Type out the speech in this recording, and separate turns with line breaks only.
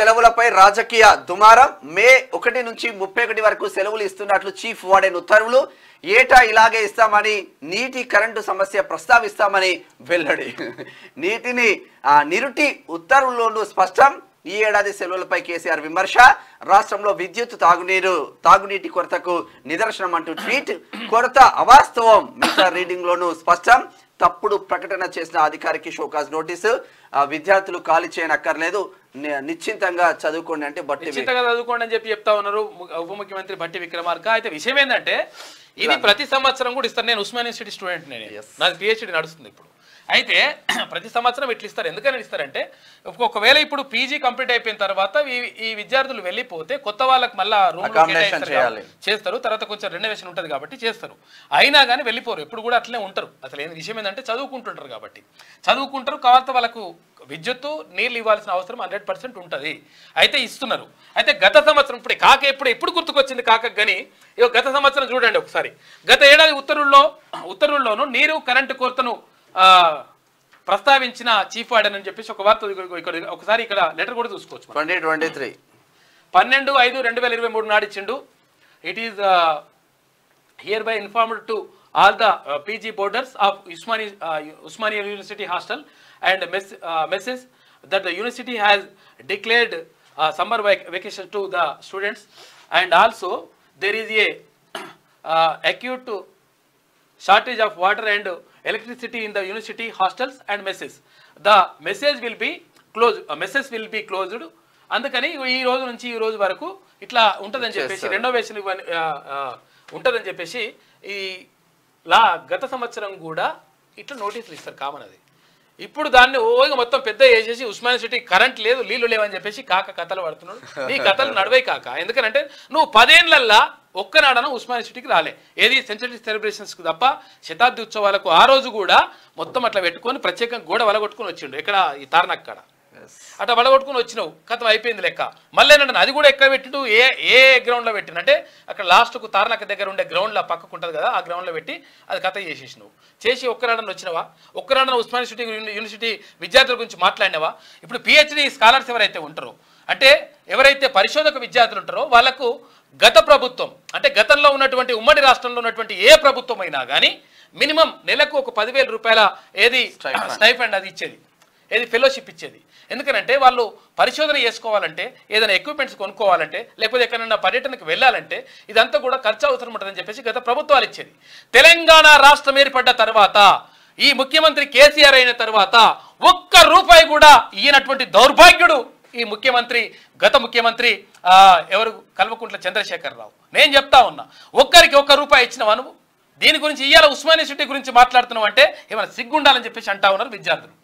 సెలవులపై రాజకీయ దుమారం. మే 1 నుంచి 31 వరకు సెలవులు ఇస్తున్నట్లు చీఫ్ వార్డెన్ ఉత్తర్వులు. ఏటా ఇలాగే ఇస్తామని, నీటి కరెంటు సమస్య ప్రస్తావిస్తామని వెల్లడి. నీటిని నిరుటి ఉత్తర్వుల్లోనూ స్పష్టం. ఈ ఏడాది సెలవులపై కేసీఆర్ విమర్శ. రాష్ట్రంలో విద్యుత్ తాగునీటి కొరతకు నిదర్శనం అంటూ ట్వీట్. కొరత అవాస్తవం, మీటర్ రీడింగ్ లోనూ స్పష్టం. తప్పుడు ప్రకటన చేసిన అధికారికి షోకాజ్ నోటీసు. విద్యార్థులు ఖాళీ చేయనక్కర్లేదు, నిశ్చింతంగా చదువుకోండి అంటే
చదువుకోండి అని చెప్పి చెప్తా ఉన్నారు ఉప ముఖ్యమంత్రి భట్టి విక్రమార్క. అయితే విషయం ఏంటంటే ఇది ప్రతి సంవత్సరం కూడా ఇస్తారు. నేను ఉస్మానియా యూనివర్సిటీ స్టూడెంట్, నాది పిహెచ్డి నడుస్తుంది ఇప్పుడు. అయితే ప్రతి సంవత్సరం ఇట్లా ఇస్తారు. ఎందుకని ఇస్తారంటే ఒకవేళ ఇప్పుడు పీజీ కంప్లీట్ అయిపోయిన తర్వాత ఈ విద్యార్థులు వెళ్ళిపోతే కొత్త వాళ్ళకి మళ్ళీ రూమ్ చేస్తారు. తర్వాత కొంచెం రెనోవేషన్ ఉంటుంది కాబట్టి చేస్తారు. అయినా కానీ వెళ్ళిపోరు, ఎప్పుడు కూడా అట్లనే ఉంటారు. అసలు ఏంటి విషయం ఏంటంటే చదువుకుంటుంటారు కాబట్టి చదువుకుంటారు. కాబట్టి వాళ్ళకు విద్యుత్తు నీళ్ళు ఇవ్వాల్సిన అవసరం 100% ఉంటుంది. అయితే ఇస్తున్నారు. అయితే గత సంవత్సరం ఎప్పుడు గుర్తుకొచ్చింది కాకకు కానీ గత సంవత్సరం చూడండి ఒకసారి. గత ఏడాది ఉత్తర్వుల్లోనూ నీరు కరెంటు కొరతను ప్రస్తావించిన చీఫ్ వార్డెన్ అని చెప్పేసి ఒక వార్త ఒకసారి ఇక్కడ లెటర్ కూడా చూసుకోవచ్చు.
2023
12/5/2023 నాడు ఇచ్చిండు. It is here by informed to all the PG boarders of Usmania University hostel and messes that the university has declared summer vacation to the students, and also there is a acute shortage of water and electricity in the university hostels and messes. The messes will be closed. అందుకని ఈ రోజు నుంచి ఈ రోజు వరకు ఇట్లా ఉంటుందని చెప్పేసి రెనోవేషన్ ఉంటుందని చెప్పేసి ఈ గత సంవత్సరం కూడా ఇట్లా నోటీసులు ఇస్తారు కామన్. అది ఇప్పుడు దాన్ని మొత్తం పెద్ద వేసేసి ఉస్మానియా యూనివర్సిటీ కరెంట్ లేదు, నీళ్లు లేవని చెప్పేసి కాక కథలు పడుతున్నాడు. నీ కథలు నడవై కాక. ఎందుకంటే నువ్వు 10 ఏళ్లల్లా ఒక్కనాడన ఉస్మానియా యూనివర్సిటీకి రాలే. ఏది సెంచరీ సెలబ్రేషన్స్కి తప్ప శతాబ్ది ఉత్సవాలకు ఆ రోజు కూడా మొత్తం అట్లా పెట్టుకొని ప్రత్యేకంగా గోడ వలగొట్టుకుని వచ్చిండు. ఎక్కడ ఈ తార్నాక్ కాడ అట్లా వలగొట్టుకుని వచ్చినావు, కథం అయిపోయింది లెక్క. మళ్ళీ ఏంటంటే అది కూడా ఎక్కడ పెట్టిండు, ఏ గ్రౌండ్లో పెట్టిండు అంటే అక్కడ లాస్ట్కు తార్నాక దగ్గర ఉండే గ్రౌండ్లో పక్కకు ఉంటుంది కదా, ఆ గ్రౌండ్లో పెట్టి అది కథ చేసేసినావు. చేసి ఒక్కనాడన వచ్చినవా? ఒక్కనాడన ఉస్మానియా యూనివర్సిటీ విద్యార్థుల గురించి మాట్లాడినవా? ఇప్పుడు పిహెచ్డి స్కాలర్స్ ఎవరైతే ఉంటారో, అంటే ఎవరైతే పరిశోధక విద్యార్థులు ఉంటారో వాళ్ళకు గత ప్రభుత్వం అంటే గతంలో ఉన్నటువంటి ఉమ్మడి రాష్ట్రంలో ఉన్నటువంటి ఏ ప్రభుత్వం అయినా కానీ మినిమం నెలకు ఒక 10,000 రూపాయల ఏది స్టైఫండ్ అది ఇచ్చేది, ఏది ఫెలోషిప్ ఇచ్చేది. ఎందుకనంటే వాళ్ళు పరిశోధన చేసుకోవాలంటే, ఏదైనా ఎక్విప్మెంట్స్ కొనుక్కోవాలంటే, లేకపోతే ఎక్కడైనా పర్యటనకు వెళ్ళాలంటే ఇదంతా కూడా ఖర్చు అవసరం ఉంటుందని చెప్పేసి గత ప్రభుత్వాలు ఇచ్చేది. తెలంగాణ రాష్ట్రం ఏర్పడ్డ తర్వాత ఈ ముఖ్యమంత్రి కేసీఆర్ అయిన తర్వాత ఒక్క రూపాయి కూడా ఇయ్యనటువంటి దౌర్భాగ్యుడు ఈ ముఖ్యమంత్రి, గత ముఖ్యమంత్రి ఎవరు కల్వకుంట్ల చంద్రశేఖరరావు. నేను చెప్తా ఉన్నా, ఒక్కరికి 1 రూపాయి ఇచ్చినవా నువ్వు? దీని గురించి ఇవాళ ఉస్మానియా యూనివర్సిటీ గురించి మాట్లాడుతున్నావు అంటే ఏమైనా సిగ్గుండాలని చెప్పేసి అంటా ఉన్నారు విద్యార్థులు.